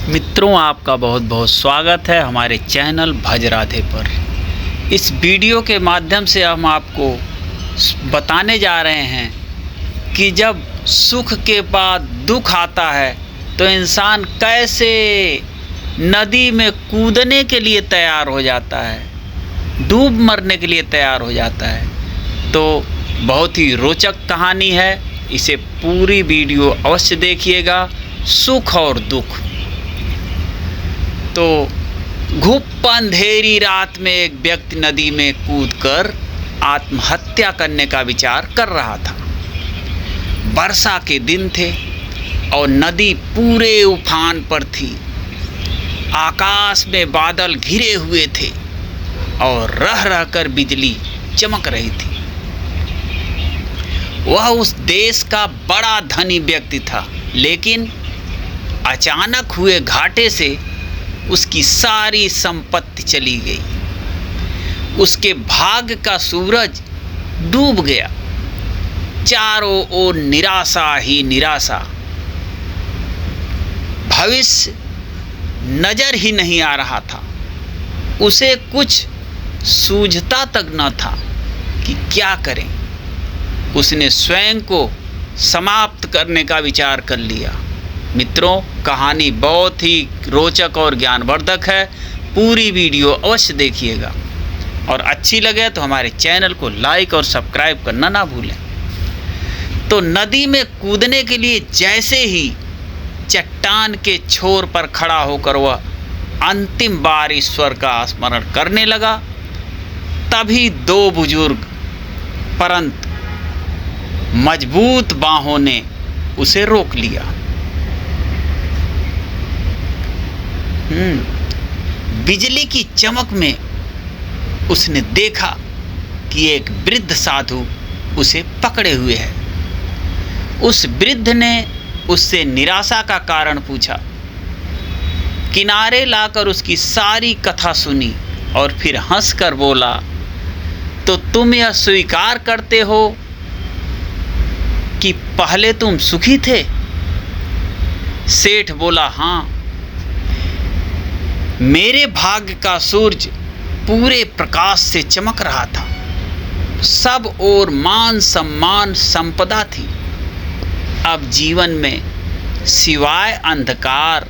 मित्रों, आपका बहुत बहुत स्वागत है हमारे चैनल भज राधे पर। इस वीडियो के माध्यम से हम आपको बताने जा रहे हैं कि जब सुख के बाद दुख आता है तो इंसान कैसे नदी में कूदने के लिए तैयार हो जाता है, डूब मरने के लिए तैयार हो जाता है। तो बहुत ही रोचक कहानी है, इसे पूरी वीडियो अवश्य देखिएगा। सुख और दुख। तो घुप अंधेरी रात में एक व्यक्ति नदी में कूदकर आत्महत्या करने का विचार कर रहा था। वर्षा के दिन थे और नदी पूरे उफान पर थी। आकाश में बादल घिरे हुए थे और रह रह कर बिजली चमक रही थी। वह उस देश का बड़ा धनी व्यक्ति था, लेकिन अचानक हुए घाटे से उसकी सारी संपत्ति चली गई। उसके भाग्य का सूरज डूब गया। चारों ओर निराशा ही निराशा। भविष्य नजर ही नहीं आ रहा था। उसे कुछ सूझता तक न था कि क्या करें। उसने स्वयं को समाप्त करने का विचार कर लिया। मित्रों, कहानी बहुत ही रोचक और ज्ञानवर्धक है। पूरी वीडियो अवश्य देखिएगा और अच्छी लगे तो हमारे चैनल को लाइक और सब्सक्राइब करना ना भूलें। तो नदी में कूदने के लिए जैसे ही चट्टान के छोर पर खड़ा होकर वह अंतिम बार ईश्वर का स्मरण करने लगा, तभी दो बुजुर्ग परंतु मजबूत बाहों ने उसे रोक लिया। बिजली की चमक में उसने देखा कि एक वृद्ध साधु उसे पकड़े हुए है। उस वृद्ध ने उससे निराशा का कारण पूछा, किनारे लाकर उसकी सारी कथा सुनी और फिर हंसकर बोला, तो तुम यह स्वीकार करते हो कि पहले तुम सुखी थे? सेठ बोला, हाँ। मेरे भाग्य का सूरज पूरे प्रकाश से चमक रहा था। सब ओर मान सम्मान संपदा थी। अब जीवन में सिवाय अंधकार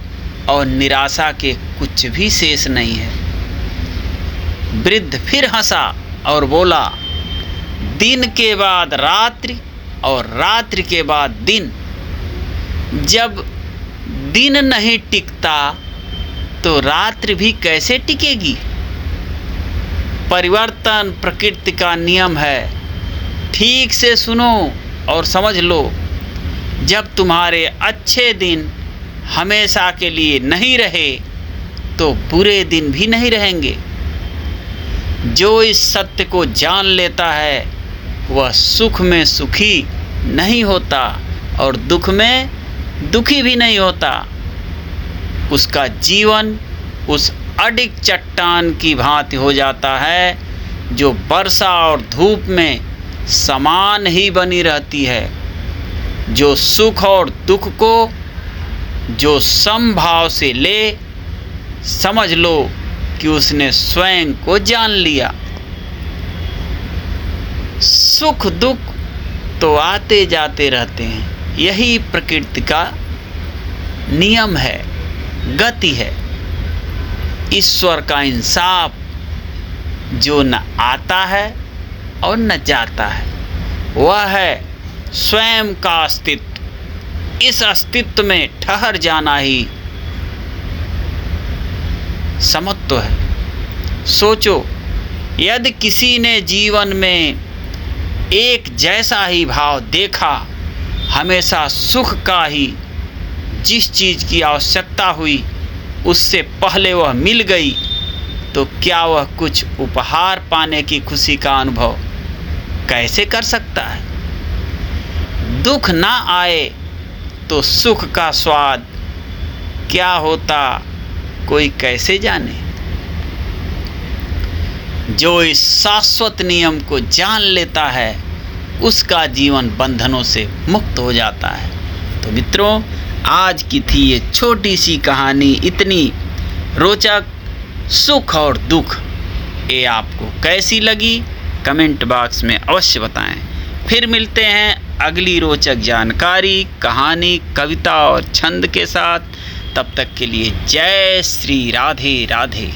और निराशा के कुछ भी शेष नहीं है। वृद्ध फिर हंसा और बोला, दिन के बाद रात्रि और रात्रि के बाद दिन। जब दिन नहीं टिकता तो रात्रि भी कैसे टिकेगी? परिवर्तन प्रकृति का नियम है। ठीक से सुनो और समझ लो, जब तुम्हारे अच्छे दिन हमेशा के लिए नहीं रहे तो बुरे दिन भी नहीं रहेंगे। जो इस सत्य को जान लेता है वह सुख में सुखी नहीं होता और दुख में दुखी भी नहीं होता। उसका जीवन उस अडिग चट्टान की भांति हो जाता है जो वर्षा और धूप में समान ही बनी रहती है। जो सुख और दुख को जो समभाव से ले, समझ लो कि उसने स्वयं को जान लिया। सुख दुख तो आते जाते रहते हैं, यही प्रकृति का नियम है, गति है। ईश्वर का इंसाफ जो न आता है और न जाता है, वह है स्वयं का अस्तित्व। इस अस्तित्व में ठहर जाना ही समत्व है। सोचो, यदि किसी ने जीवन में एक जैसा ही भाव देखा, हमेशा सुख का ही, जिस चीज़ की आवश्यकता हुई उससे पहले वह मिल गई, तो क्या वह कुछ उपहार पाने की खुशी का अनुभव कैसे कर सकता है? दुख ना आए तो सुख का स्वाद क्या होता कोई कैसे जाने। जो इस शाश्वत नियम को जान लेता है उसका जीवन बंधनों से मुक्त हो जाता है। तो मित्रों, आज की थी ये छोटी सी कहानी, इतनी रोचक, सुख और दुख। ये आपको कैसी लगी कमेंट बॉक्स में अवश्य बताएं। फिर मिलते हैं अगली रोचक जानकारी, कहानी, कविता और छंद के साथ। तब तक के लिए जय श्री राधे राधे।